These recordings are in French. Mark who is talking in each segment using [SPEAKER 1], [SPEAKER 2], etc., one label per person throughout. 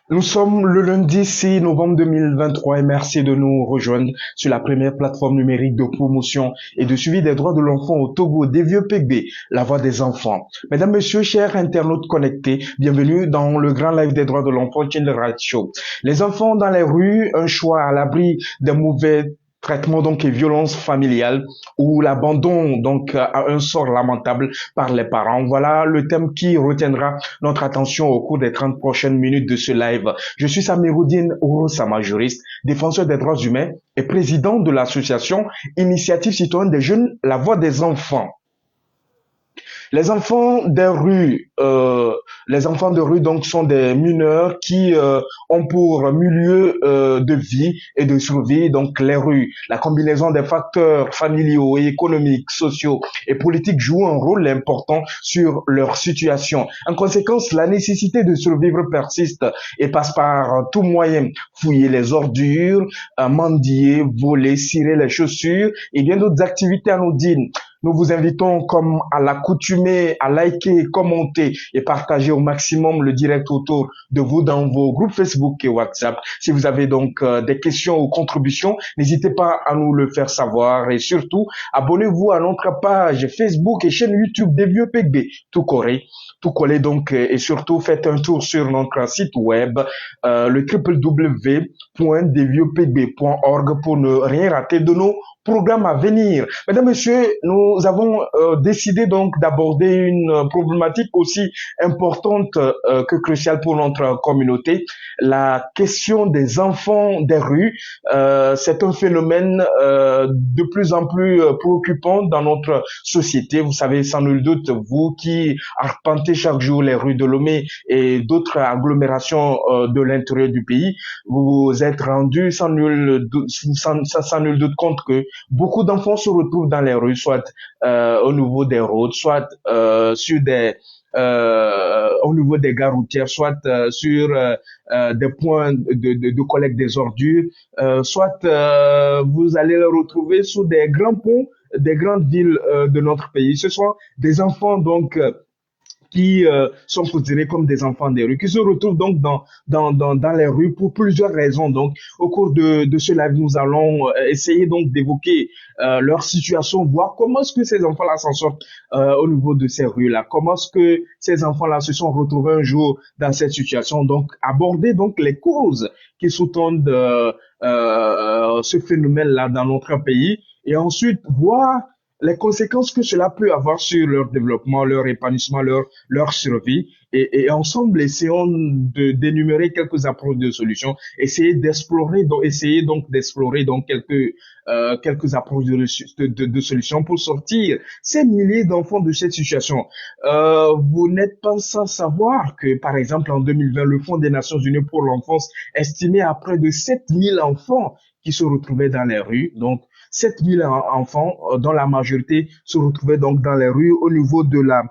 [SPEAKER 1] Nous sommes le lundi 6 novembre 2023 et merci de nous rejoindre sur la première plateforme numérique de promotion et de suivi des droits de l'enfant au Togo, des vieux PB, la voix des enfants. Mesdames, Messieurs, chers internautes connectés, bienvenue dans le grand live des droits de l'enfant, Chill Show. Les enfants dans les rues, un choix à l'abri des mauvais traitements donc et violences familiales ou l'abandon donc à un sort lamentable par les parents. Voilà le thème qui retiendra notre attention au cours des 30 prochaines minutes de ce live. Je suis Samiroudine Ouroussama, juriste, défenseur des droits humains et président de l'association Initiative citoyenne des jeunes, la voix des enfants. Les enfants des rues, les enfants de rue donc sont des mineurs qui ont pour milieu de vie et de survie donc les rues. La combinaison des facteurs familiaux et économiques, sociaux et politiques joue un rôle important sur leur situation. En conséquence, la nécessité de survivre persiste et passe par tout moyen. Fouiller les ordures, mendier, voler, cirer les chaussures et bien d'autres activités anodines. Nous vous invitons, comme à l'accoutumée, à liker, commenter et partager au maximum le direct autour de vous dans vos groupes Facebook et WhatsApp. Si vous avez donc des questions ou contributions, n'hésitez pas à nous le faire savoir et surtout, abonnez-vous à notre page Facebook et chaîne YouTube des vieux PB, tout collé donc et surtout faites un tour sur notre site web le www.desvieuxpb.org pour ne rien rater de nos programme à venir. Mesdames, Messieurs, nous avons décidé donc d'aborder une problématique aussi importante que cruciale pour notre communauté, la question des enfants des rues. C'est un phénomène de plus en plus préoccupant dans notre société. Vous savez sans nul doute, vous qui arpentez chaque jour les rues de Lomé et d'autres agglomérations de l'intérieur du pays, vous vous êtes rendu sans nul doute compte que beaucoup d'enfants se retrouvent dans les rues, soit au niveau des routes, soit sur au niveau des gares routières, soit sur des points de collecte des ordures, soit vous allez les retrouver sous des grands ponts des grandes villes de notre pays. Ce sont des enfants donc qui sont considérés comme des enfants des rues, qui se retrouvent donc dans les rues pour plusieurs raisons. Donc, au cours de ce live, nous allons essayer donc d'évoquer leur situation, voir comment est-ce que ces enfants-là s'en sortent au niveau de ces rues-là, comment est-ce que ces enfants-là se sont retrouvés un jour dans cette situation. Donc, aborder donc les causes qui sous-tendent ce phénomène-là dans notre pays et ensuite voir les conséquences que cela peut avoir sur leur développement, leur épanouissement, leur survie. Et ensemble, essayons d'énumérer quelques approches de solutions, essayer donc d'explorer donc quelques approches de solutions pour sortir ces milliers d'enfants de cette situation. Vous n'êtes pas sans savoir que, par exemple, en 2020, le Fonds des Nations Unies pour l'enfance estimait à près de 7000 enfants qui se retrouvaient dans les rues. Donc, 7000 enfants, dont la majorité se retrouvaient donc dans les rues au niveau de la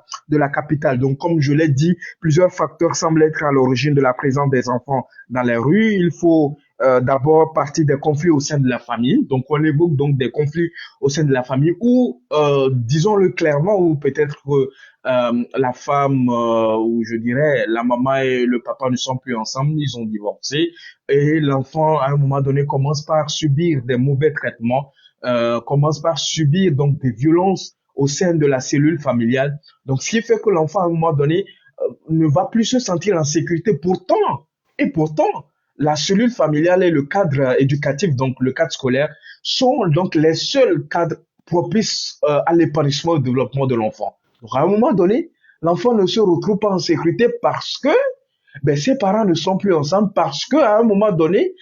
[SPEAKER 1] capitale. Donc, comme je l'ai dit, plusieurs facteurs semblent être à l'origine de la présence des enfants dans les rues. Il faut d'abord partir des conflits au sein de la famille. Donc, on évoque donc des conflits au sein de la famille ou, disons-le clairement, ou peut-être la femme ou je dirais la maman et le papa ne sont plus ensemble, ils ont divorcé et l'enfant à un moment donné commence par subir des mauvais traitements, commence par subir donc des violences au sein de la cellule familiale. Donc, ce qui fait que l'enfant, à un moment donné, ne va plus se sentir en sécurité. Pourtant, la cellule familiale et le cadre éducatif, donc le cadre scolaire, sont donc les seuls cadres propices à l'épanouissement et au développement de l'enfant. Donc, à un moment donné, l'enfant ne se retrouve pas en sécurité parce que ses parents ne sont plus ensemble parce qu'à un moment donné,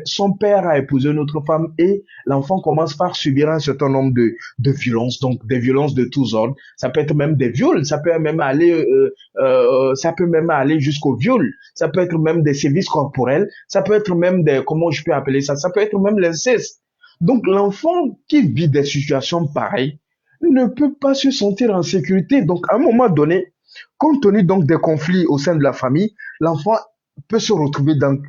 [SPEAKER 1] son père a épousé une autre femme et l'enfant commence par subir un certain nombre de violences, donc des violences de tous ordres. Ça peut être même des viols, ça peut même aller jusqu'au viol, ça peut être même des sévices corporels, ça peut être même comment je peux appeler ça, ça peut être même l'inceste. Donc l'enfant qui vit des situations pareilles ne peut pas se sentir en sécurité. Donc à un moment donné, compte tenu donc des conflits au sein de la famille, l'enfant peut se retrouver donc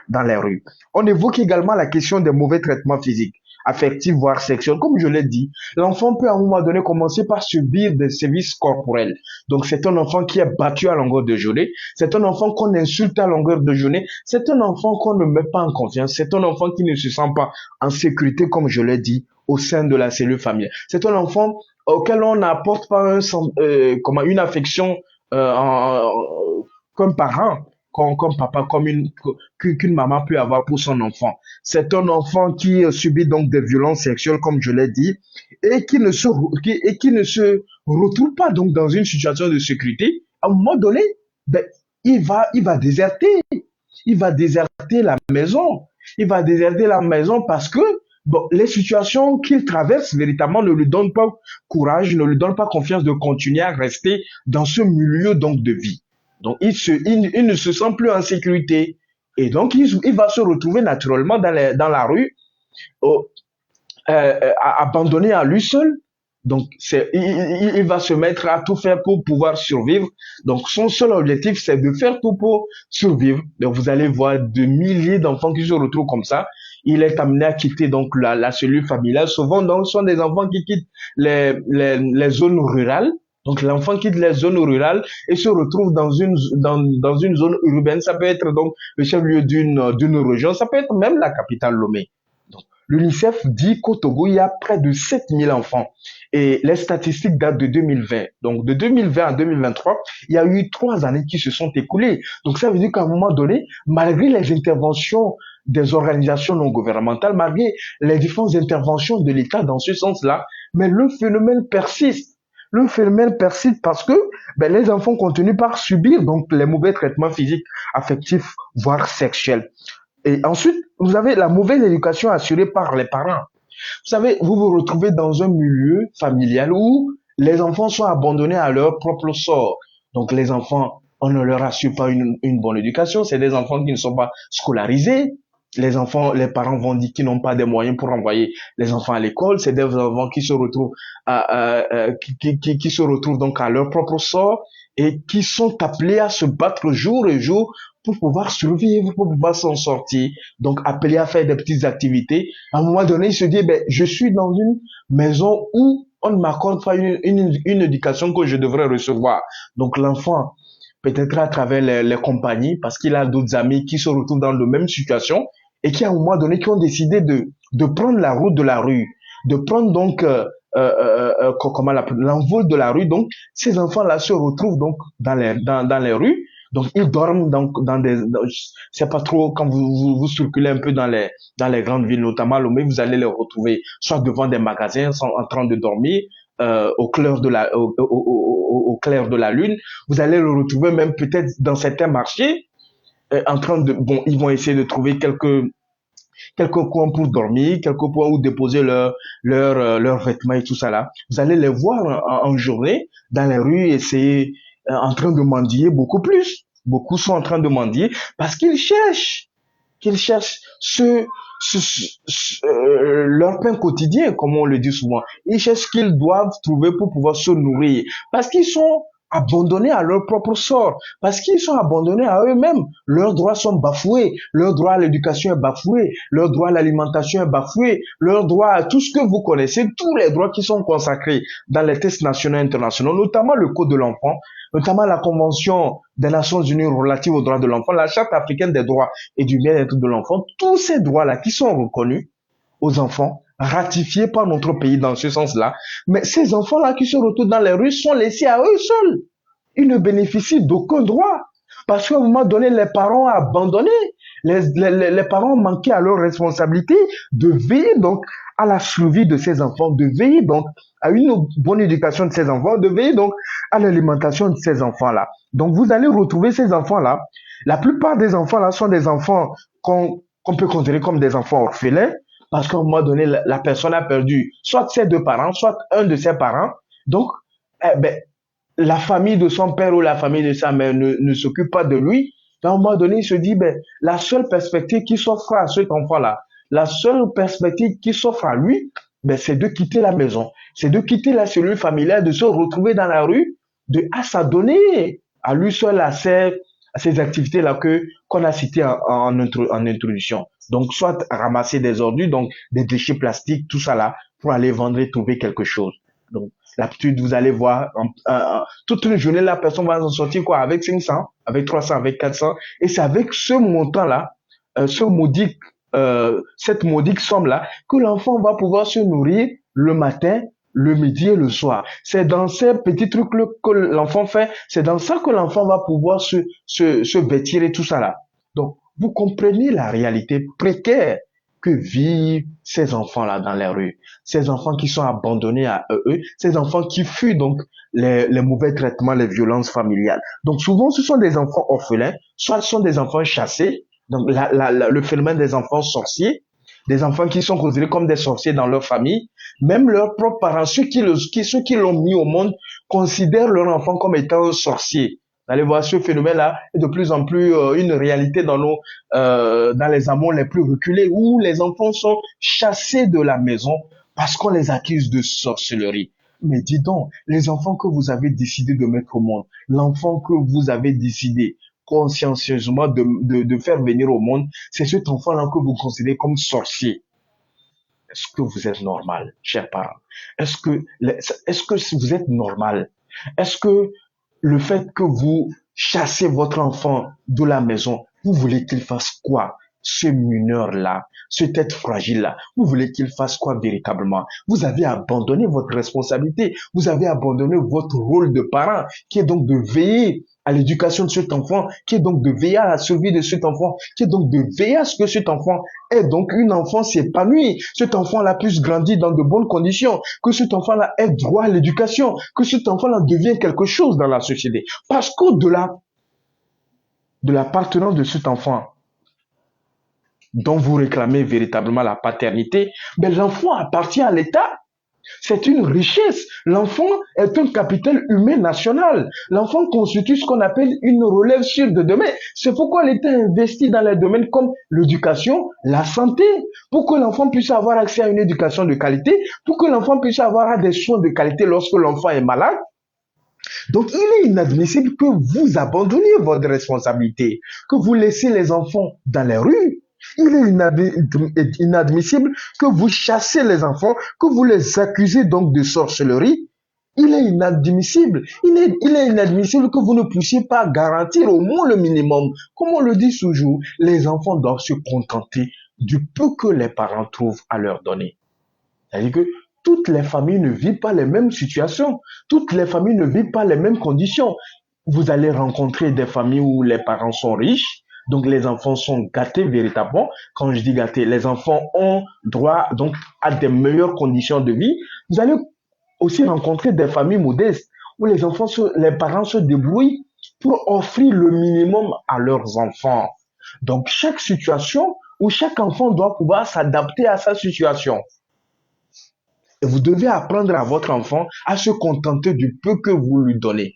[SPEAKER 1] dans les rues. On évoque également la question des mauvais traitements physiques. affective, voire sexuelle. Comme je l'ai dit, l'enfant peut à un moment donné commencer par subir des sévices corporels. Donc c'est un enfant qui est battu à longueur de journée, c'est un enfant qu'on insulte à longueur de journée, c'est un enfant qu'on ne met pas en confiance, c'est un enfant qui ne se sent pas en sécurité, comme je l'ai dit, au sein de la cellule familiale. C'est un enfant auquel on n'apporte pas une affection comme parent, comme papa, qu'une maman peut avoir pour son enfant. C'est un enfant qui subit donc des violences sexuelles, comme je l'ai dit, et qui ne se retrouve pas donc dans une situation de sécurité. À un moment donné, ben, il va déserter. Il va déserter la maison. Il va déserter la maison parce que bon, les situations qu'il traverse véritablement ne lui donnent pas courage, ne lui donnent pas confiance de continuer à rester dans ce milieu donc de vie. Donc il ne se sent plus en sécurité. Et donc il va se retrouver naturellement dans la rue, oh, abandonné à lui seul. Donc, il va se mettre à tout faire pour pouvoir survivre. Donc, son seul objectif, c'est de faire tout pour survivre. Donc, vous allez voir de milliers d'enfants qui se retrouvent comme ça. Il est amené à quitter donc la cellule familiale. Souvent, donc, ce sont des enfants qui quittent les zones rurales. Donc, l'enfant quitte les zones rurales et se retrouve dans une zone urbaine. Ça peut être donc le chef-lieu d'une région. Ça peut être même la capitale Lomé. L'UNICEF dit qu'au Togo, il y a près de 7000 enfants. Et les statistiques datent de 2020. Donc, de 2020 à 2023, il y a eu 3 années qui se sont écoulées. Donc, ça veut dire qu'à un moment donné, malgré les interventions des organisations non gouvernementales, malgré les différentes interventions de l'État dans ce sens-là, mais le phénomène persiste. Le phénomène persiste parce que les enfants continuent par subir donc les mauvais traitements physiques, affectifs, voire sexuels. Et ensuite, vous avez la mauvaise éducation assurée par les parents. Vous savez, vous vous retrouvez dans un milieu familial où les enfants sont abandonnés à leur propre sort. Donc les enfants, on ne leur assure pas une bonne éducation. C'est des enfants qui ne sont pas scolarisés. Les enfants, les parents vont dire qu'ils n'ont pas des moyens pour envoyer les enfants à l'école. C'est des enfants qui se retrouvent qui se retrouvent donc à leur propre sort et qui sont appelés à se battre jour et jour pour pouvoir survivre, pour pouvoir s'en sortir. Donc, appelés à faire des petites activités. À un moment donné, il se dit, je suis dans une maison où on ne m'accorde pas une éducation que je devrais recevoir. Donc, l'enfant, peut-être à travers les compagnies, parce qu'il a d'autres amis qui se retrouvent dans la même situation et qui, à un moment donné, qui ont décidé de prendre la route de la rue, de prendre donc l'envol de la rue. Donc, ces enfants-là se retrouvent donc dans les rues. Donc, ils dorment c'est pas trop, quand vous circulez un peu dans les grandes villes, notamment à Lomé, vous allez les retrouver soit devant des magasins, en train de dormir, au clair au clair de la lune. Vous allez le retrouver même peut-être dans certains marchés, ils vont essayer de trouver quelques coins pour dormir, quelques coins où déposer leurs vêtements et tout ça là. Vous allez les voir en journée dans les rues essayer en train de mendier beaucoup plus. Beaucoup sont en train de mendier parce qu'ils cherchent leur pain quotidien, comme on le dit souvent. Ils cherchent ce qu'ils doivent trouver pour pouvoir se nourrir parce qu'ils sont abandonnés à leur propre sort, parce qu'ils sont abandonnés à eux-mêmes. Leurs droits sont bafoués, leur droit à l'éducation est bafoué, leur droit à l'alimentation est bafoué, leur droit à tout ce que vous connaissez, tous les droits qui sont consacrés dans les textes nationaux et internationaux, notamment le Code de l'enfant, notamment la Convention des Nations Unies relative aux droits de l'enfant, la Charte africaine des droits et du bien-être de l'enfant, tous ces droits-là qui sont reconnus aux enfants, ratifiés par notre pays dans ce sens-là. Mais ces enfants-là qui se retrouvent dans les rues sont laissés à eux seuls. Ils ne bénéficient d'aucun droit. Parce qu'à un moment donné, les parents ont abandonné. Les parents ont manqué à leur responsabilité de veiller donc à la survie de ces enfants, de veiller donc à une bonne éducation de ces enfants, de veiller donc à l'alimentation de ces enfants-là. Donc vous allez retrouver ces enfants-là. La plupart des enfants-là sont des enfants qu'on peut considérer comme des enfants orphelins, parce qu'à un moment donné, la personne a perdu soit ses 2 parents, soit un de ses parents. Donc, la famille de son père ou la famille de sa mère ne s'occupe pas de lui. À un moment donné, il se dit, la seule perspective qui s'offre à cet enfant-là, la seule perspective qui s'offre à lui, c'est de quitter la maison, c'est de quitter la cellule familiale, de se retrouver dans la rue, à s'adonner à lui seul, à ces activités-là qu'on a citées en introduction. Donc, soit ramasser des ordures, donc des déchets plastiques, tout ça là, pour aller vendre et trouver quelque chose. Donc, l'habitude, vous allez voir, toute une journée, la personne va en sortir quoi, avec 500, avec 300, avec 400. Et c'est avec ce montant-là, ce modique, cette modique somme-là, que l'enfant va pouvoir se nourrir le matin, le midi et le soir. C'est dans ces petits trucs que l'enfant fait, c'est dans ça que l'enfant va pouvoir se vêtir et tout ça là. Donc, vous comprenez la réalité précaire que vivent ces enfants-là dans les rues. Ces enfants qui sont abandonnés à eux, ces enfants qui fuient donc les mauvais traitements, les violences familiales. Donc souvent, ce sont des enfants orphelins, soit ce sont des enfants chassés, donc le phénomène des enfants sorciers, des enfants qui sont considérés comme des sorciers dans leur famille. Même leurs propres parents, ceux qui l'ont mis au monde, considèrent leur enfant comme étant un sorcier. Vous allez voir, ce phénomène-là est de plus en plus une réalité dans les amours les plus reculés, où les enfants sont chassés de la maison parce qu'on les accuse de sorcellerie. Mais dis donc, les enfants que vous avez décidé de mettre au monde, l'enfant que vous avez décidé consciencieusement de faire venir au monde, c'est cet enfant-là que vous considérez comme sorcier. Est-ce que vous êtes normal, chers parents? Est-ce que, est-ce que vous êtes normal? Est-ce que le fait que vous chassez votre enfant de la maison, vous voulez qu'il fasse quoi? Ce mineur-là, ce tête fragile-là, vous voulez qu'il fasse quoi véritablement? Vous avez abandonné votre responsabilité, vous avez abandonné votre rôle de parent, qui est donc de veiller à l'éducation de cet enfant, qui est donc de veiller à la survie de cet enfant, qui est donc de veiller à ce que cet enfant ait donc une enfance épanouie, cet enfant-là puisse grandir dans de bonnes conditions, que cet enfant-là ait droit à l'éducation, que cet enfant-là devienne quelque chose dans la société. Parce qu'au-delà de l'appartenance de cet enfant dont vous réclamez véritablement la paternité, mais l'enfant appartient à l'État. C'est une richesse. L'enfant est un capital humain national. L'enfant constitue ce qu'on appelle une relève sûre de demain. C'est pourquoi l'État investit dans les domaines comme l'éducation, la santé, pour que l'enfant puisse avoir accès à une éducation de qualité, pour que l'enfant puisse avoir des soins de qualité lorsque l'enfant est malade. Donc, il est inadmissible que vous abandonniez votre responsabilité, que vous laissiez les enfants dans les rues. Il est inadmissible que vous chassez les enfants, que vous les accusez donc de sorcellerie. Il est inadmissible. Il est inadmissible que vous ne puissiez pas garantir au moins le minimum. Comme on le dit toujours, les enfants doivent se contenter du peu que les parents trouvent à leur donner. C'est-à-dire que toutes les familles ne vivent pas les mêmes situations. Toutes les familles ne vivent pas les mêmes conditions. Vous allez rencontrer des familles où les parents sont riches, donc les enfants sont gâtés véritablement. Quand je dis gâtés, les enfants ont droit donc à des meilleures conditions de vie. Vous allez aussi rencontrer des familles modestes où les parents se débrouillent pour offrir le minimum à leurs enfants. Donc chaque situation où chaque enfant doit pouvoir s'adapter à sa situation. Et vous devez apprendre à votre enfant à se contenter du peu que vous lui donnez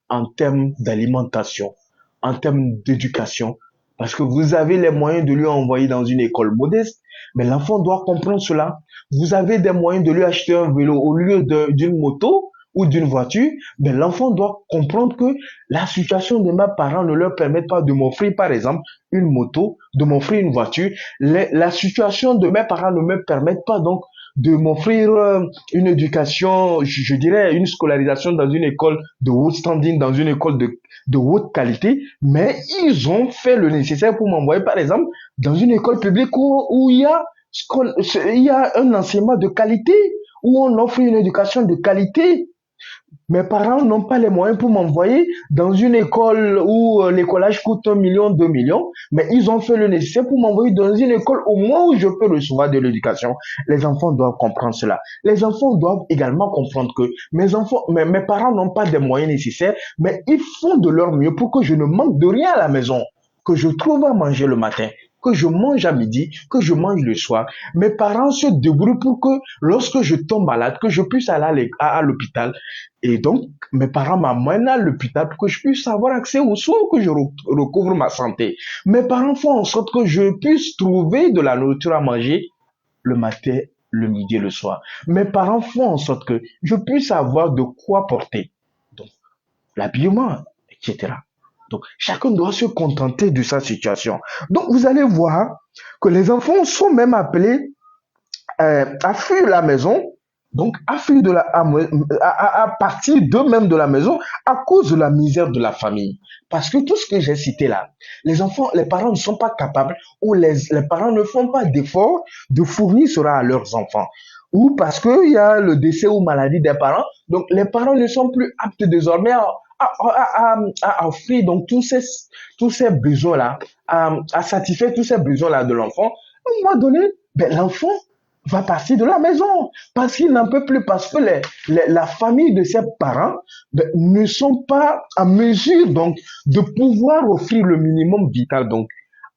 [SPEAKER 1] en termes d'alimentation, en termes d'éducation, parce que vous avez les moyens de lui envoyer dans une école modeste, mais l'enfant doit comprendre cela. Vous avez des moyens de lui acheter un vélo au lieu d'une moto ou d'une voiture, mais l'enfant doit comprendre que la situation de mes parents ne leur permet pas de m'offrir, par exemple, une moto, de m'offrir une voiture. La situation de mes parents ne me permet pas donc de m'offrir une éducation, je dirais une scolarisation dans une école de haut standing, dans une école de haute qualité, mais ils ont fait le nécessaire pour m'envoyer, par exemple, dans une école publique où il y a un enseignement de qualité, où on offre une éducation de qualité. Mes parents n'ont pas les moyens pour m'envoyer dans une école où l'écolage coûte 1 million, 2 millions, mais ils ont fait le nécessaire pour m'envoyer dans une école au moins où je peux recevoir de l'éducation. Les enfants doivent comprendre cela. Les enfants doivent également comprendre que mes parents n'ont pas les moyens nécessaires, mais ils font de leur mieux pour que je ne manque de rien à la maison, que je trouve à manger le matin, que je mange à midi, que je mange le soir. Mes parents se débrouillent pour que lorsque je tombe malade, que je puisse aller à l'hôpital. Et donc, mes parents m'amènent à l'hôpital pour que je puisse avoir accès aux soins, que je recouvre ma santé. Mes parents font en sorte que je puisse trouver de la nourriture à manger le matin, le midi et le soir. Mes parents font en sorte que je puisse avoir de quoi porter. Donc, l'habillement, etc. Donc, chacun doit se contenter de sa situation. Donc, vous allez voir que les enfants sont même appelés à fuir la maison, donc à fuir à partir d'eux-mêmes de la maison à cause de la misère de la famille. Parce que tout ce que j'ai cité là, les enfants, les parents ne sont pas capables ou les parents ne font pas d'efforts de fournir cela à leurs enfants. Ou parce qu'il y a le décès ou maladie des parents, donc les parents ne sont plus aptes désormais à offrir donc tous ces besoins-là, à satisfaire tous ces besoins-là de l'enfant. À un moment donné, ben, l'enfant va partir de la maison parce qu'il n'en peut plus, parce que la famille de ses parents ben, ne sont pas en mesure donc de pouvoir offrir le minimum vital donc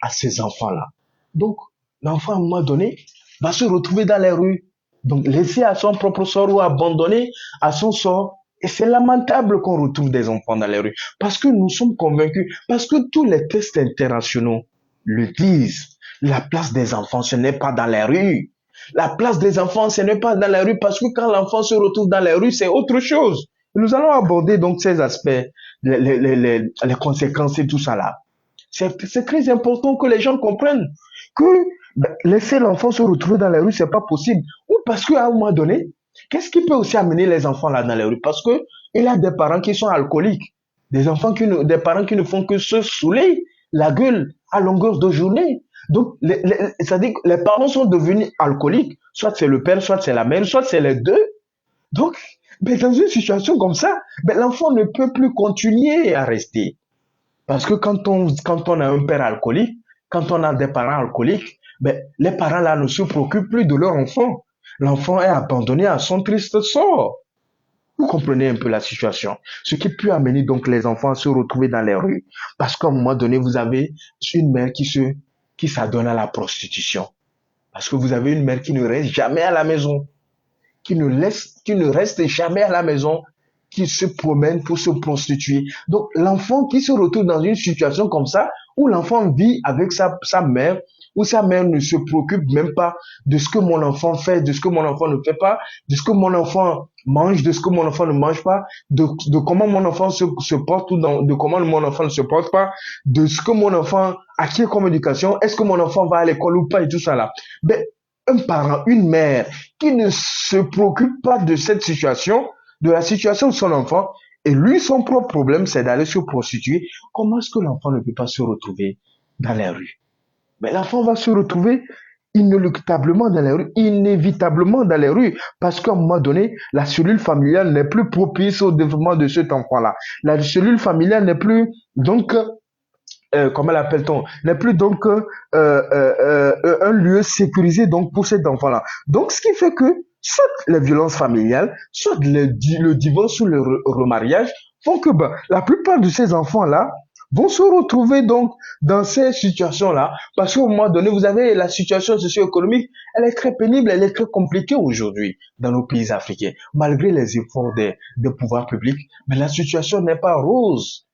[SPEAKER 1] à ces enfants-là. Donc l'enfant à un moment donné va se retrouver dans les rues, donc laissé à son propre sort ou abandonné à son sort. Et c'est lamentable qu'on retrouve des enfants dans les rues parce que nous sommes convaincus, parce que tous les tests internationaux le disent. La place des enfants, ce n'est pas dans les rues. La place des enfants, ce n'est pas dans la rue parce que quand l'enfant se retrouve dans la rue, c'est autre chose. Nous allons aborder donc ces aspects, les conséquences et tout ça là. C'est très important que les gens comprennent que ben, laisser l'enfant se retrouver dans la rue, c'est pas possible. Ou parce qu'à un moment donné, qu'est-ce qui peut aussi amener les enfants là dans la rue? Parce que il y a des parents qui sont alcooliques, des parents qui ne font que se saouler la gueule à longueur de journée. Donc, c'est-à-dire que les parents sont devenus alcooliques. Soit c'est le père, soit c'est la mère, soit c'est les deux. Donc, ben, dans une situation comme ça, ben, l'enfant ne peut plus continuer à rester. Parce que quand on a un père alcoolique, quand on a des parents alcooliques, ben, les parents là ne se préoccupent plus de leur enfant. L'enfant est abandonné à son triste sort. Vous comprenez un peu la situation. Ce qui peut amener donc les enfants à se retrouver dans les rues. Parce qu'à un moment donné, vous avez une mère qui s'adonne à la prostitution. Parce que vous avez une mère qui ne reste jamais à la maison. Qui ne reste jamais à la maison, qui se promène pour se prostituer. Donc, l'enfant qui se retrouve dans une situation comme ça, où l'enfant vit avec sa mère, où sa mère ne se préoccupe même pas de ce que mon enfant fait, de ce que mon enfant ne fait pas, de ce que mon enfant mange, de ce que mon enfant ne mange pas, de comment mon enfant se porte ou de comment mon enfant ne se porte pas, de ce que mon enfant acquiert comme éducation, est-ce que mon enfant va à l'école ou pas et tout ça là. Ben, un parent, une mère qui ne se préoccupe pas de cette situation, de la situation de son enfant, et lui, son propre problème, c'est d'aller se prostituer, comment est-ce que l'enfant ne peut pas se retrouver dans les rues? Mais l'enfant va se retrouver inéluctablement dans les rues, inévitablement dans les rues, parce qu'à un moment donné, la cellule familiale n'est plus propice au développement de cet enfant-là. La cellule familiale n'est plus, donc, comment l'appelle-t-on, n'est plus donc un lieu sécurisé donc pour cet enfant-là. Donc, ce qui fait que soit les violences familiales, soit le divorce ou le remariage font que ben, la plupart de ces enfants-là vont se retrouver donc dans ces situations-là parce qu'à un moment donné, vous avez la situation socio-économique, elle est très pénible, elle est très compliquée aujourd'hui dans nos pays africains. Malgré les efforts des pouvoirs publics, mais la situation n'est pas rose.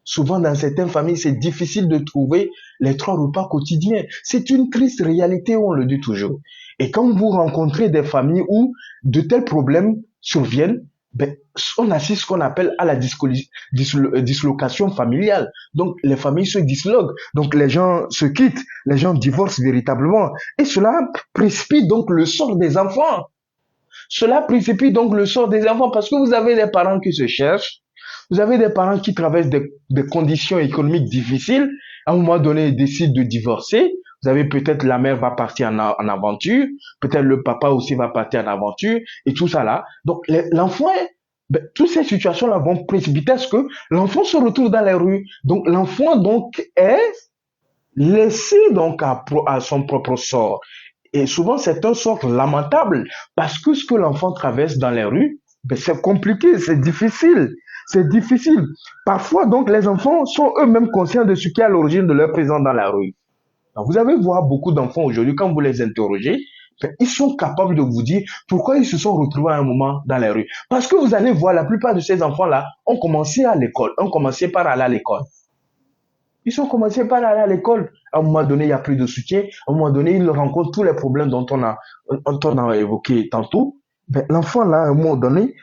[SPEAKER 1] Souvent, dans certaines familles, c'est difficile de trouver les 3 repas quotidiens. C'est une triste réalité, on le dit toujours. Et quand vous rencontrez des familles où de tels problèmes surviennent, ben, on assiste ce qu'on appelle à la dislocation familiale. Donc, les familles se disloquent. Donc, les gens se quittent. Les gens divorcent véritablement. Et cela précipite donc le sort des enfants. Cela précipite donc le sort des enfants parce que vous avez des parents qui se cherchent. Vous avez des parents qui traversent des conditions économiques difficiles. À un moment donné, ils décident de divorcer. Vous avez peut-être la mère va partir en aventure, peut-être le papa aussi va partir en aventure et tout ça là. Donc l'enfant, ben, toutes ces situations-là vont précipiter à ce que l'enfant se retrouve dans les rues. Donc l'enfant donc est laissé donc à son propre sort. Et souvent c'est un sort lamentable parce que ce que l'enfant traverse dans les rues, ben, c'est compliqué, c'est difficile. C'est difficile. Parfois, donc, les enfants sont eux-mêmes conscients de ce qui est à l'origine de leur présence dans la rue. Donc, vous allez voir beaucoup d'enfants aujourd'hui, quand vous les interrogez, ils sont capables de vous dire pourquoi ils se sont retrouvés à un moment dans la rue. Parce que vous allez voir, la plupart de ces enfants-là ont commencé à l'école, ont commencé par aller à l'école. Ils ont commencé par aller à l'école. À un moment donné, il n'y a plus de soutien. À un moment donné, ils rencontrent tous les problèmes dont on a évoqué tantôt. Ben, l'enfant, là, à un moment donné,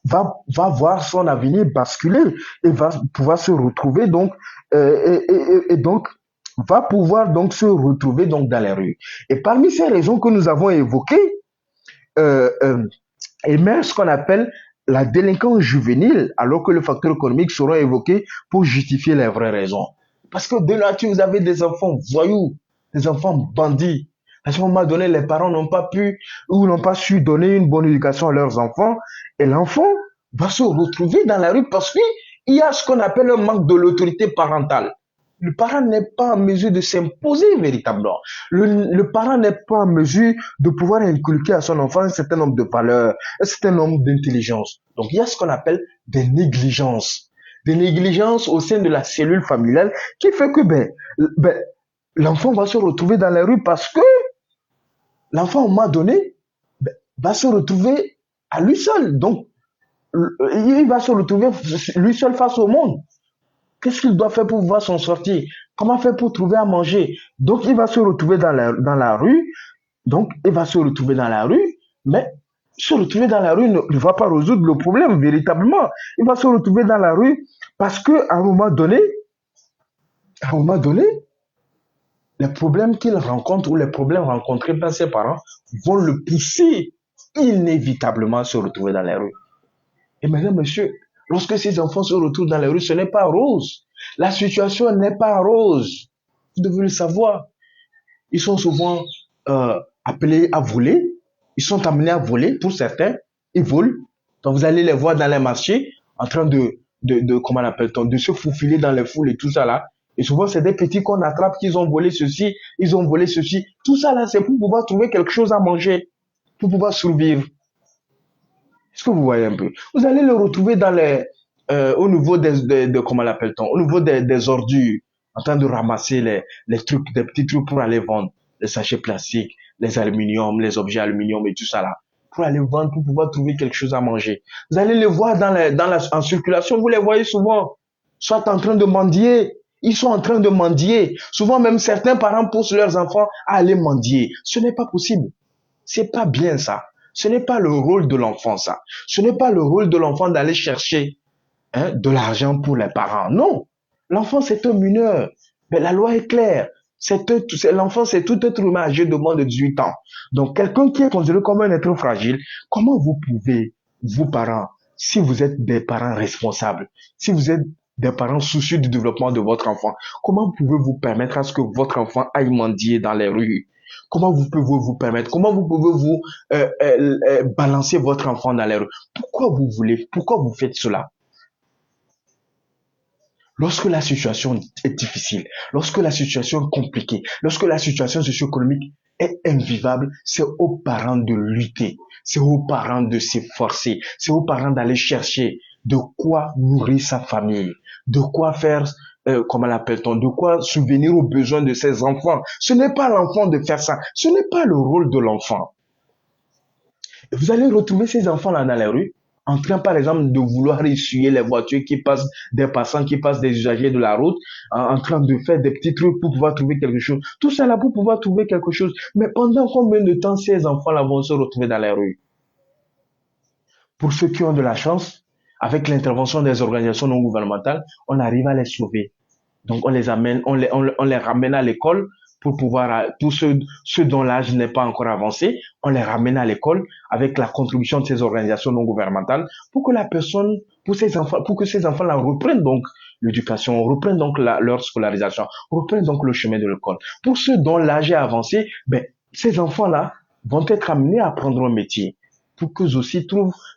[SPEAKER 1] va voir son avenir basculer et va pouvoir se retrouver donc et donc va pouvoir donc se retrouver donc dans les rues. Et parmi ces raisons que nous avons évoquées, euh, euh, émerge ce qu'on appelle la délinquance juvénile, alors que le facteur économique sera évoqué pour justifier les vraies raisons. Parce que de nature, vous avez des enfants voyous, des enfants bandits. À ce moment donné, les parents n'ont pas pu ou n'ont pas su donner une bonne éducation à leurs enfants, et l'enfant va se retrouver dans la rue parce qu'il y a ce qu'on appelle un manque de l'autorité parentale. Le parent n'est pas en mesure de s'imposer véritablement. Le parent n'est pas en mesure de pouvoir inculquer à son enfant un certain nombre de valeurs, un certain nombre d'intelligence. Donc il y a ce qu'on appelle des négligences. Des négligences au sein de la cellule familiale qui fait que l'enfant va se retrouver dans la rue parce que l'enfant, à un moment donné, va se retrouver à lui seul. Donc, il va se retrouver lui seul face au monde. Qu'est-ce qu'il doit faire pour pouvoir s'en sortir? Comment faire pour trouver à manger? Donc, il va se retrouver dans la rue. Donc, il va se retrouver dans la rue, mais se retrouver dans la rue ne va pas résoudre le problème véritablement. Il va se retrouver dans la rue parce qu'à un moment donné, les problèmes qu'il rencontre ou les problèmes rencontrés par ses parents vont le pousser inévitablement à se retrouver dans les rues. Et maintenant, monsieur, lorsque ces enfants se retrouvent dans les rues, ce n'est pas rose. La situation n'est pas rose. Vous devez le savoir. Ils sont souvent appelés à voler. Ils sont amenés à voler pour certains. Ils volent. Donc vous allez les voir dans les marchés en train comment appelle-t-on, de se faufiler dans les foules et tout ça là. Et souvent, c'est des petits qu'on attrape qu'ils ont volé ceci, ils ont volé ceci. Tout ça là, c'est pour pouvoir trouver quelque chose à manger, pour pouvoir survivre. Est-ce que vous voyez un peu? Vous allez le retrouver au niveau comment l'appelle-t-on? Au niveau des ordures, en train de ramasser les trucs, des petits trucs pour aller vendre, les sachets plastiques, les aluminiums, les objets aluminium et tout ça là, pour aller vendre, pour pouvoir trouver quelque chose à manger. Vous allez les voir en circulation, vous les voyez souvent, soit en train de mendier. Ils sont en train de mendier. Souvent même certains parents poussent leurs enfants à aller mendier. Ce n'est pas possible. C'est pas bien ça. Ce n'est pas le rôle de l'enfant ça. Ce n'est pas le rôle de l'enfant d'aller chercher de l'argent pour les parents. Non. L'enfant c'est un mineur. Mais la loi est claire. L'enfant c'est tout être humain âgé de moins de 18 ans. Donc quelqu'un qui est considéré comme un être fragile, comment vous pouvez, vous parents, si vous êtes des parents responsables, si vous êtes des parents soucieux du développement de votre enfant, comment pouvez-vous permettre à ce que votre enfant aille mendier dans les rues? Comment vous pouvez vous permettre? Comment vous pouvez vous balancer votre enfant dans les rues? Pourquoi vous faites cela? Lorsque la situation est difficile, lorsque la situation est compliquée, lorsque la situation socio-économique est invivable, c'est aux parents de lutter, c'est aux parents de s'efforcer, c'est aux parents d'aller chercher de quoi nourrir sa famille, de quoi faire, comment l'appelle-t-on, de quoi subvenir aux besoins de ses enfants. Ce n'est pas l'enfant de faire ça, ce n'est pas le rôle de l'enfant. Vous allez retrouver ces enfants-là dans les rues, en train, par exemple, de vouloir essuyer les voitures qui passent, des passants qui passent, des usagers de la route, en train de faire des petits trucs pour pouvoir trouver quelque chose. Tout ça là pour pouvoir trouver quelque chose. Mais pendant combien de temps ces enfants-là vont se retrouver dans les rues? Pour ceux qui ont de la chance, avec l'intervention des organisations non gouvernementales, on arrive à les sauver. Donc on les amène, on les ramène à l'école pour pouvoir, pour ceux dont l'âge n'est pas encore avancé, on les ramène à l'école avec la contribution de ces organisations non gouvernementales pour que la personne, pour que ces enfants-là reprennent donc l'éducation, reprennent donc leur scolarisation, reprennent donc le chemin de l'école. Pour ceux dont l'âge est avancé, ces enfants-là vont être amenés à apprendre un métier pour qu'eux aussi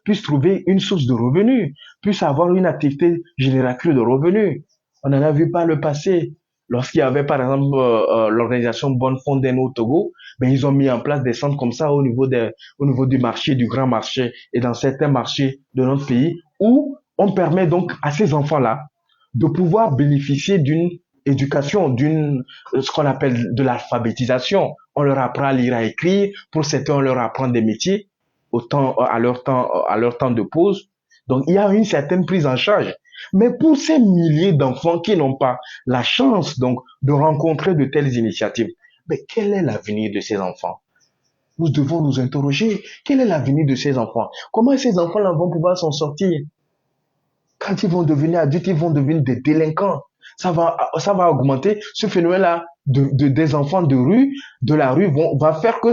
[SPEAKER 1] puissent trouver une source de revenus, puissent avoir une activité génératrice de revenus. On en a vu par le passé. Lorsqu'il y avait, par exemple, l'organisation Bonne Fondaine au Togo, ils ont mis en place des centres comme ça au niveau du marché, du grand marché et dans certains marchés de notre pays où on permet donc à ces enfants-là de pouvoir bénéficier d'une éducation, ce qu'on appelle de l'alphabétisation. On leur apprend à lire, à écrire. Pour certains, on leur apprend des métiers à leur temps de pause. Donc, il y a une certaine prise en charge. Mais pour ces milliers d'enfants qui n'ont pas la chance donc de rencontrer de telles initiatives, quel est l'avenir de ces enfants? Nous devons nous interroger, quel est l'avenir de ces enfants? Comment ces enfants-là vont pouvoir s'en sortir? Quand ils vont devenir adultes, ils vont devenir des délinquants. Ça va augmenter ce phénomène-là des enfants de rue, de la rue, va faire que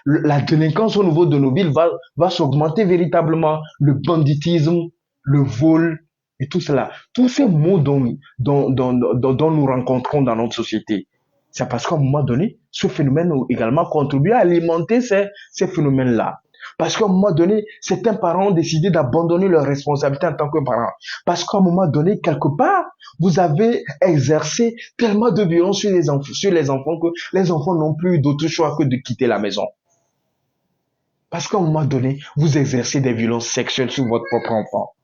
[SPEAKER 1] la délinquance au niveau de nos villes va s'augmenter véritablement. Le banditisme, le vol et tout cela. Tous ces maux dont nous rencontrons dans notre société. C'est parce qu'à un moment donné, ce phénomène a également contribué à alimenter ces phénomènes-là. Parce qu'à un moment donné, certains parents ont décidé d'abandonner leurs responsabilités en tant que parents. Parce qu'à un moment donné, quelque part, vous avez exercé tellement de violence sur les enfants que les enfants n'ont plus d'autre choix que de quitter la maison. Parce qu'à un moment donné, vous exercez des violences sexuelles sur votre propre enfant,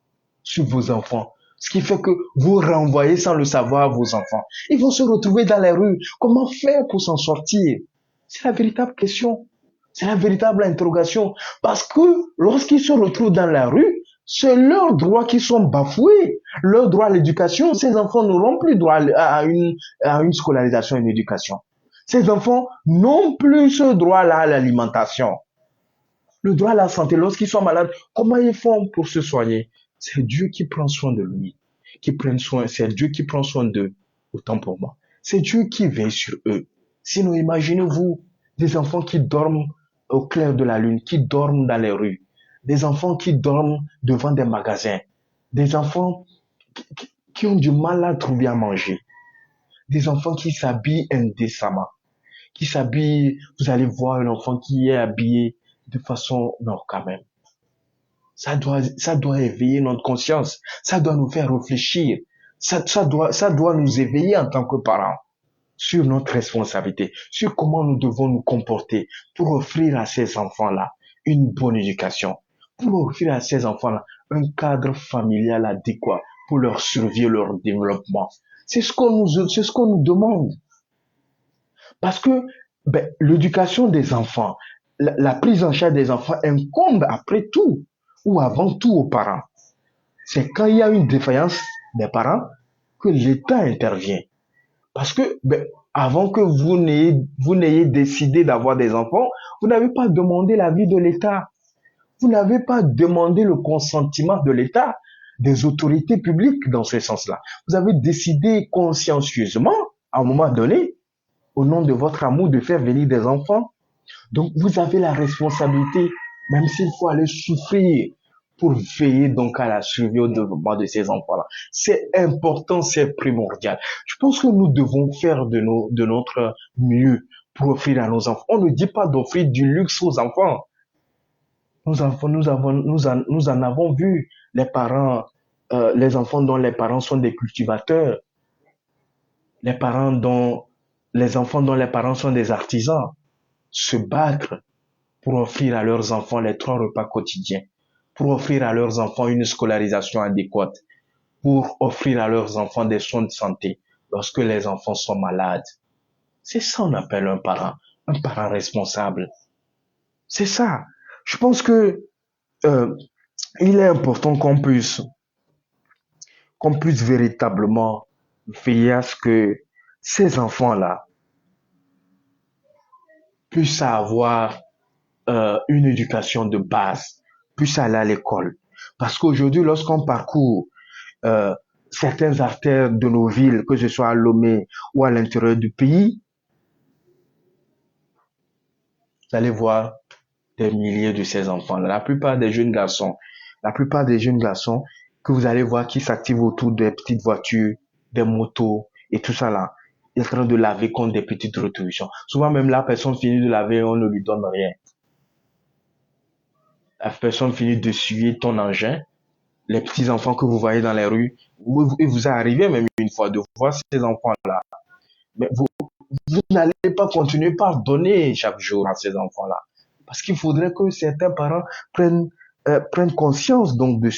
[SPEAKER 1] sur vos enfants. Ce qui fait que vous renvoyez sans le savoir vos enfants. Ils vont se retrouver dans les rues. Comment faire pour s'en sortir? C'est la véritable question. C'est la véritable interrogation. Parce que lorsqu'ils se retrouvent dans la rue, c'est leurs droits qui sont bafoués. Leur droit à l'éducation. Ces enfants n'auront plus droit à une scolarisation et une éducation. Ces enfants n'ont plus ce droit-là à l'alimentation. Le droit à la santé, lorsqu'ils sont malades, comment ils font pour se soigner? C'est Dieu qui prend soin de lui, qui prend soin, c'est Dieu qui prend soin d'eux, autant pour moi. C'est Dieu qui veille sur eux. Sinon, imaginez-vous des enfants qui dorment au clair de la lune, qui dorment dans les rues, des enfants qui dorment devant des magasins, des enfants qui ont du mal à trouver à manger, des enfants qui s'habillent indécemment, qui s'habillent, vous allez voir un enfant qui est habillé de façon, non, quand même. Ça doit éveiller notre conscience. Ça doit nous faire réfléchir. Ça doit nous éveiller en tant que parents sur notre responsabilité, sur comment nous devons nous comporter pour offrir à ces enfants-là une bonne éducation, pour offrir à ces enfants-là un cadre familial adéquat pour leur survie et leur développement. C'est ce qu'on nous demande. Parce que l'éducation des enfants, la prise en charge des enfants incombe après tout ou avant tout aux parents. C'est quand il y a une défaillance des parents que l'État intervient. Parce que avant que vous n'ayez décidé d'avoir des enfants, vous n'avez pas demandé l'avis de l'État. Vous n'avez pas demandé le consentement de l'État, des autorités publiques dans ce sens-là. Vous avez décidé consciencieusement, à un moment donné, au nom de votre amour, de faire venir des enfants. Donc, vous avez la responsabilité, même s'il faut aller souffrir pour veiller donc à la survie au développement de ces enfants-là. C'est important, c'est primordial. Je pense que nous devons faire de notre mieux pour offrir à nos enfants. On ne dit pas d'offrir du luxe aux enfants. Nous en avons vu les parents, les enfants dont les parents sont des cultivateurs, les enfants dont les parents sont des artisans, se battre pour offrir à leurs enfants les 3 repas quotidiens, pour offrir à leurs enfants une scolarisation adéquate, pour offrir à leurs enfants des soins de santé lorsque les enfants sont malades. C'est ça qu'on appelle un parent responsable. C'est ça. Je pense que il est important qu'on puisse véritablement veiller à ce que ces enfants-là puissent avoir une éducation de base, puissent aller à l'école. Parce qu'aujourd'hui, lorsqu'on parcourt certaines artères de nos villes, que ce soit à Lomé ou à l'intérieur du pays, vous allez voir des milliers de ces enfants-là. La plupart des jeunes garçons que vous allez voir qui s'activent autour des petites voitures, des motos et tout ça là, ils sont en train de laver contre des petites rétributions. Souvent même la personne finit de laver, on ne lui donne rien. La personne finit de suyer ton engin. Les petits enfants que vous voyez dans les rues, il vous est arrivé même une fois de voir ces enfants-là. Mais vous n'allez pas continuer par donner chaque jour à ces enfants-là. Parce qu'il faudrait que certains parents prennent conscience donc de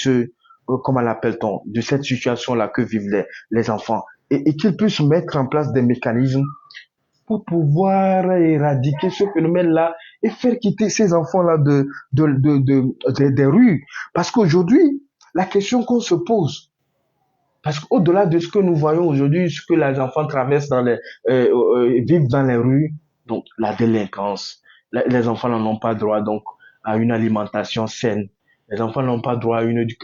[SPEAKER 1] comment l'appelle-t-on, de cette situation-là que vivent les enfants et qu'ils puissent mettre en place des mécanismes pour pouvoir éradiquer ce phénomène-là et faire quitter ces enfants-là des rues. Parce qu'aujourd'hui, la question qu'on se pose, parce qu'au-delà de ce que nous voyons aujourd'hui, ce que les enfants traversent vivent dans les rues, donc la délinquance, Les enfants n'ont pas droit donc à une alimentation saine. Les enfants n'ont pas droit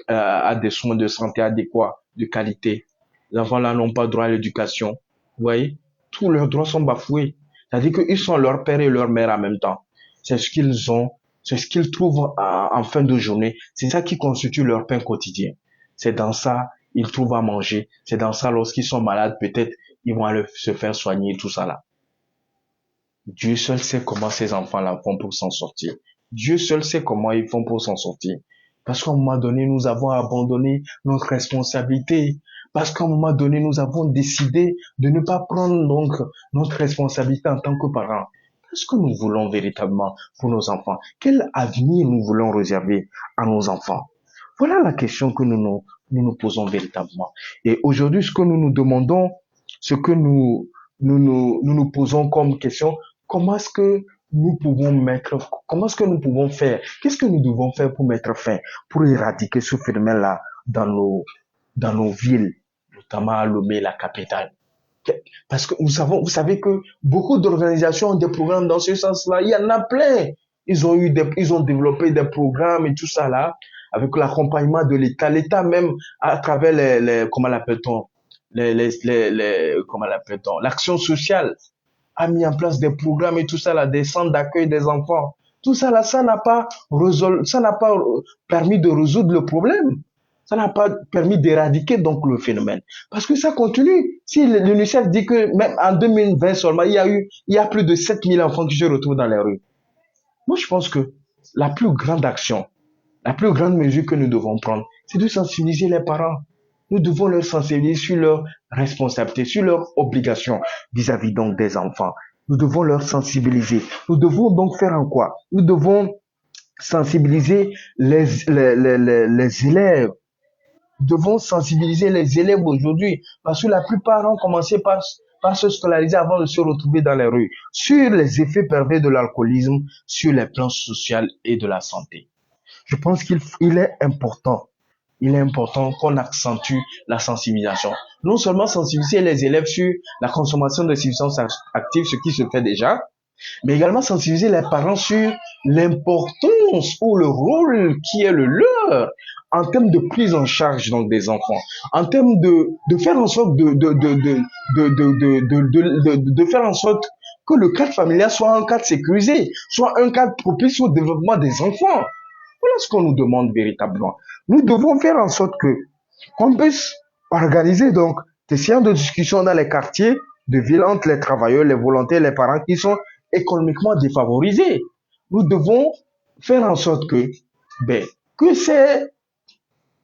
[SPEAKER 1] à des soins de santé adéquats, de qualité. Les enfants là n'ont pas droit à l'éducation. Vous voyez, tous leurs droits sont bafoués. C'est-à-dire qu'ils sont leur père et leur mère en même temps. C'est ce qu'ils ont, c'est ce qu'ils trouvent en fin de journée. C'est ça qui constitue leur pain quotidien. C'est dans ça ils trouvent à manger. C'est dans ça lorsqu'ils sont malades, peut-être ils vont aller se faire soigner, tout ça là. Dieu seul sait comment ces enfants-là font pour s'en sortir. Dieu seul sait comment ils font pour s'en sortir. Parce qu'à un moment donné, nous avons abandonné notre responsabilité. Parce qu'à un moment donné, nous avons décidé de ne pas prendre donc notre responsabilité en tant que parents. Qu'est-ce que nous voulons véritablement pour nos enfants? Quel avenir nous voulons réserver à nos enfants? Voilà la question que nous posons véritablement. Et aujourd'hui, ce que nous nous demandons, ce que nous posons comme question, comment est-ce que comment est-ce que nous pouvons faire, qu'est-ce que nous devons faire pour mettre fin, pour éradiquer ce phénomène-là dans nos villes, notamment à Lomé, la capitale. Parce que vous savez que beaucoup d'organisations ont des programmes dans ce sens-là. Il y en a plein. Ils ont développé des programmes et tout ça là, avec l'accompagnement de l'État. L'État même, à travers comment l'appelle-t-on? Comment l'appelle-t-on? L'action sociale a mis en place des programmes et tout ça là, des centres d'accueil des enfants. Tout ça là, ça n'a pas permis de résoudre le problème. Ça n'a pas permis d'éradiquer donc le phénomène. Parce que ça continue. Si l'UNICEF dit que même en 2020 seulement, il y a plus de 7000 enfants qui se retrouvent dans les rues. Moi, je pense que la plus grande action, la plus grande mesure que nous devons prendre, c'est de sensibiliser les parents. Nous devons leur sensibiliser sur leurs responsabilités, sur leurs obligations vis-à-vis donc des enfants. Nous devons leur sensibiliser. Nous devons donc faire en quoi? Nous devons sensibiliser les élèves. Nous devons sensibiliser les élèves aujourd'hui parce que la plupart ont commencé par se scolariser avant de se retrouver dans les rues sur les effets pervers de l'alcoolisme sur les plans social et de la santé. Je pense qu'il est important. Il est important qu'on accentue la sensibilisation. Non seulement sensibiliser les élèves sur la consommation de substances actives, ce qui se fait déjà, mais également sensibiliser les parents sur l'importance ou le rôle qui est le leur en termes de prise en charge donc des enfants, en termes de faire en sorte de faire en sorte que le cadre familial soit un cadre sécurisé, soit un cadre propice au développement des enfants. Voilà ce qu'on nous demande véritablement. Nous devons faire en sorte qu'on puisse organiser donc des séances de discussion dans les quartiers de ville entre les travailleurs, les volontaires, les parents qui sont économiquement défavorisés. Nous devons faire en sorte que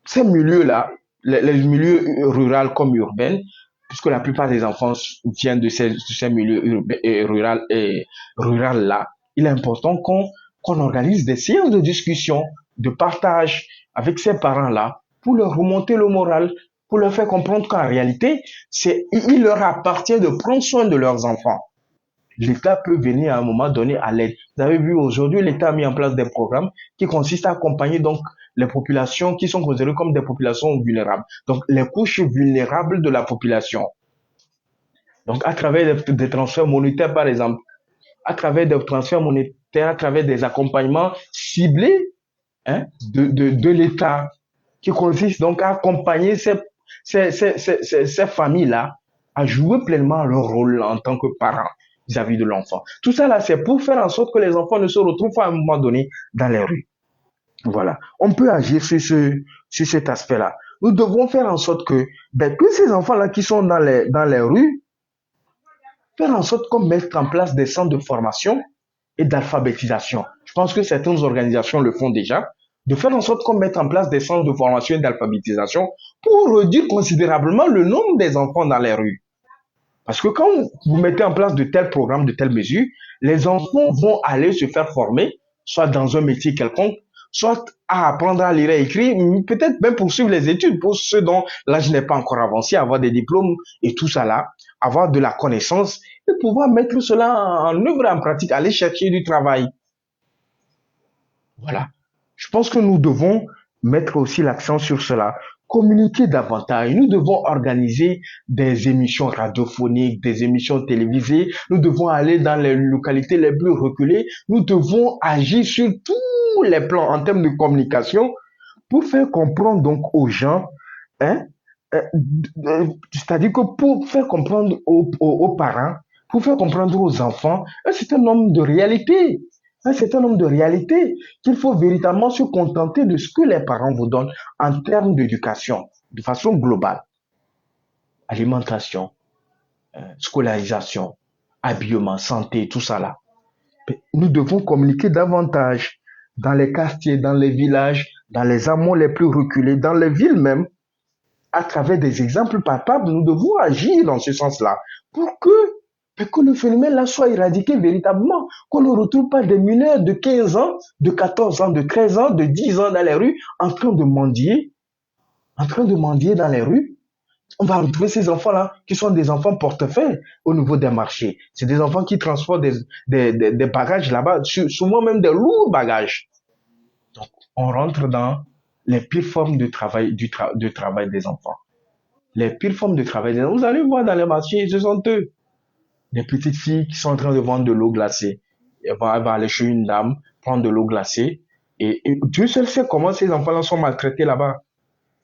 [SPEAKER 1] ces milieux-là, les milieux ruraux comme urbains, puisque la plupart des enfants viennent de ces milieux ruraux-là, il est important qu'on organise des séances de discussion, de partage avec ces parents-là pour leur remonter le moral, pour leur faire comprendre qu'en réalité, il leur appartient de prendre soin de leurs enfants. L'État peut venir à un moment donné à l'aide. Vous avez vu aujourd'hui, l'État a mis en place des programmes qui consistent à accompagner donc les populations qui sont considérées comme des populations vulnérables. Donc les couches vulnérables de la population. Donc à travers des transferts monétaires par exemple, à travers des transferts monétaires, à travers des accompagnements ciblés de l'État qui consiste donc à accompagner ces familles-là à jouer pleinement leur rôle en tant que parents vis-à-vis de l'enfant. Tout ça là, c'est pour faire en sorte que les enfants ne se retrouvent pas à un moment donné dans les rues. Voilà. On peut agir sur cet aspect-là. Nous devons faire en sorte que ces enfants-là qui sont dans les rues, faire en sorte qu'on mette en place des centres de formation et d'alphabétisation. Je pense que certaines organisations le font déjà, de faire en sorte qu'on mette en place des centres de formation et d'alphabétisation pour réduire considérablement le nombre des enfants dans les rues. Parce que quand vous mettez en place de tels programmes, de telles mesures, les enfants vont aller se faire former, soit dans un métier quelconque, soit à apprendre à lire et écrire, peut-être même poursuivre les études pour ceux dont l'âge n'est pas encore avancé, avoir des diplômes et tout ça là, avoir de la connaissance et pouvoir mettre cela en œuvre, en pratique, aller chercher du travail. Voilà. Je pense que nous devons mettre aussi l'accent sur cela, communiquer davantage. Nous devons organiser des émissions radiophoniques, des émissions télévisées. Nous devons aller dans les localités les plus reculées. Nous devons agir sur tous les plans en termes de communication pour faire comprendre donc aux gens, hein, c'est-à-dire que pour faire comprendre aux parents, pour faire comprendre aux enfants un certain nombre de réalités, un certain nombre de réalités qu'il faut véritablement se contenter de ce que les parents vous donnent en termes d'éducation, de façon globale. Alimentation, scolarisation, habillement, santé, tout ça là. Nous devons communiquer davantage dans les quartiers, dans les villages, dans les hameaux les plus reculés, dans les villes même, à travers des exemples palpables. Nous devons agir dans ce sens-là pour que le phénomène-là soit éradiqué véritablement, qu'on ne retrouve pas des mineurs de 15 ans, de 14 ans, de 13 ans, de 10 ans dans les rues, en train de mendier dans les rues. On va retrouver ces enfants-là qui sont des enfants portefeuilles au niveau des marchés. C'est des enfants qui transportent des bagages là-bas, souvent même des lourds bagages. Donc, on rentre dans les pires formes de travail, de travail des enfants. Les pires formes de travail des enfants. Vous allez voir dans les marchés, ce sont eux. Des petites filles qui sont en train de vendre de l'eau glacée. Elle va aller chez une dame, prendre de l'eau glacée. Et Dieu seul sait comment ces enfants-là sont maltraités là-bas.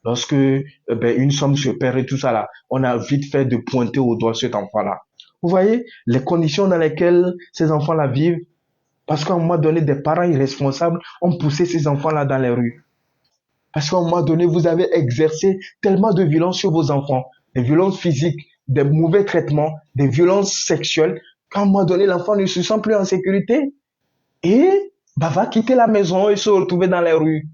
[SPEAKER 1] Lorsque une somme se perd et tout ça là, on a vite fait de pointer au doigt cet enfant-là. Vous voyez les conditions dans lesquelles ces enfants-là vivent, parce qu'à un moment donné, des parents irresponsables ont poussé ces enfants-là dans les rues. Parce qu'à un moment donné, vous avez exercé tellement de violences sur vos enfants, des violences physiques, des mauvais traitements, des violences sexuelles, qu'à un moment donné, l'enfant ne se sent plus en sécurité et va quitter la maison et se retrouver dans les rues.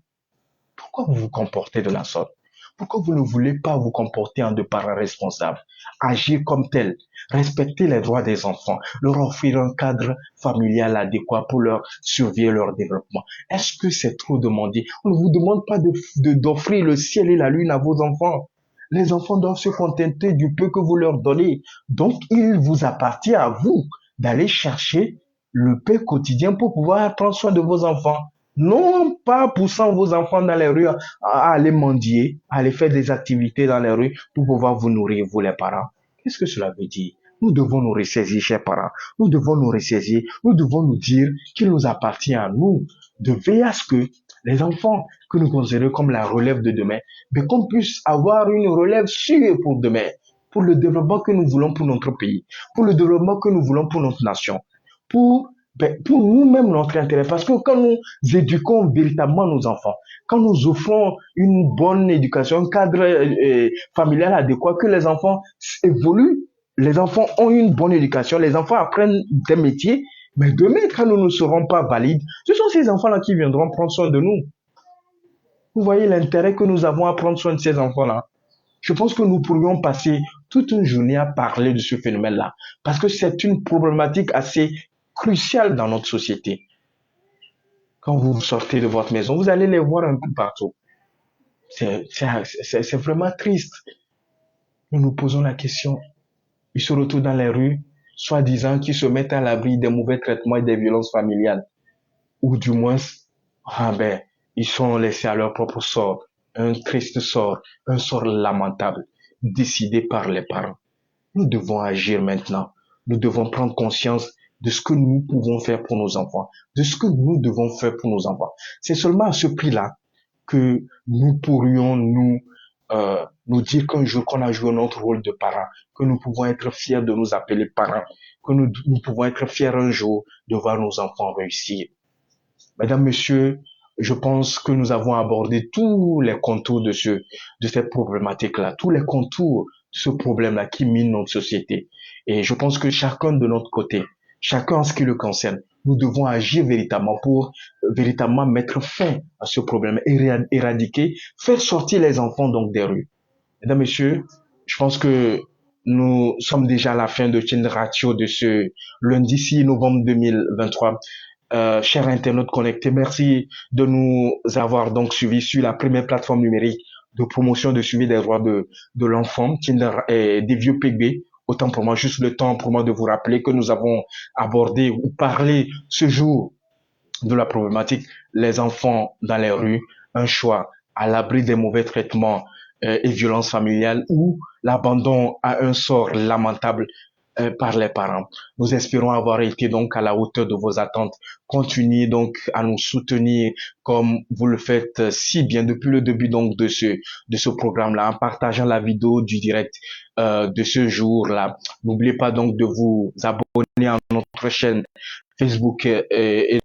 [SPEAKER 1] Pourquoi vous vous comportez de la sorte? Pourquoi vous ne voulez pas vous comporter en de parents responsables? Agir comme tel, respecter les droits des enfants, leur offrir un cadre familial adéquat pour leur survie et leur développement. Est-ce que c'est trop demandé? On ne vous demande pas d'offrir le ciel et la lune à vos enfants. Les enfants doivent se contenter du peu que vous leur donnez. Donc, il vous appartient à vous d'aller chercher le pain quotidien pour pouvoir prendre soin de vos enfants. Non pas poussant vos enfants dans les rues à aller mendier, à aller faire des activités dans les rues pour pouvoir vous nourrir, vous les parents. Qu'est-ce que cela veut dire? Nous devons nous ressaisir, chers parents. Nous devons nous ressaisir. Nous devons nous dire qu'il nous appartient à nous de veiller à ce que les enfants que nous considérons comme la relève de demain, mais qu'on puisse avoir une relève sûre pour demain, pour le développement que nous voulons pour notre pays, pour le développement que nous voulons pour notre nation, pour nous-mêmes notre intérêt. Parce que quand nous éduquons véritablement nos enfants, quand nous offrons une bonne éducation, un cadre familial adéquat, que les enfants évoluent, les enfants ont une bonne éducation, les enfants apprennent des métiers, mais demain, quand nous ne serons pas valides, ce sont ces enfants-là qui viendront prendre soin de nous. Vous voyez l'intérêt que nous avons à prendre soin de ces enfants-là. Je pense que nous pourrions passer toute une journée à parler de ce phénomène-là, parce que c'est une problématique assez cruciale dans notre société. Quand vous sortez de votre maison, vous allez les voir un peu partout. C'est vraiment triste. Nous nous posons la question. Ils se retrouvent dans les rues, soi-disant qu'ils se mettent à l'abri des mauvais traitements et des violences familiales. Ou du moins, ils sont laissés à leur propre sort. Un triste sort, un sort lamentable, décidé par les parents. Nous devons agir maintenant. Nous devons prendre conscience de ce que nous pouvons faire pour nos enfants, de ce que nous devons faire pour nos enfants. C'est seulement à ce prix-là que nous pourrions nous dire qu'un jour qu'on a joué notre rôle de parents, que nous pouvons être fiers de nous appeler parents, que nous pouvons être fiers un jour de voir nos enfants réussir. Mesdames, Messieurs, je pense que nous avons abordé tous les contours de cette problématique-là, tous les contours de ce problème-là qui mine notre société. Et je pense que chacun de notre côté, chacun en ce qui le concerne, nous devons agir véritablement pour véritablement mettre fin à ce problème, éradiquer, faire sortir les enfants donc des rues. Mesdames, Messieurs, je pense que nous sommes déjà à la fin de Teen Ratio de ce lundi 6 novembre 2023. Chers internautes connectés, merci de nous avoir donc suivis sur la première plateforme numérique de promotion de suivi des droits de l'enfant, Tinder et des vieux PB. Autant pour moi, juste le temps pour moi de vous rappeler que nous avons abordé ou parlé ce jour de la problématique les enfants dans les rues, un choix à l'abri des mauvais traitements et violences familiales ou l'abandon à un sort lamentable par les parents. Nous espérons avoir été donc à la hauteur de vos attentes. Continuez donc à nous soutenir comme vous le faites si bien depuis le début donc de ce programme-là, en partageant la vidéo du direct de ce jour-là. N'oubliez pas donc de vous abonner à notre chaîne Facebook et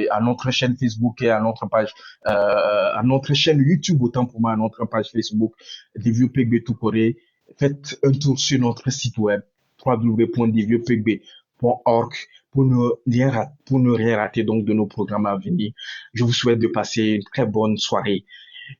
[SPEAKER 1] à notre chaîne Facebook et à notre page, à notre chaîne YouTube, autant pour moi, à notre page Facebook, DVOPB Tout Corée. Faites un tour sur notre site web www.dviopgb.org pour ne rien rater donc de nos programmes à venir. Je vous souhaite de passer une très bonne soirée.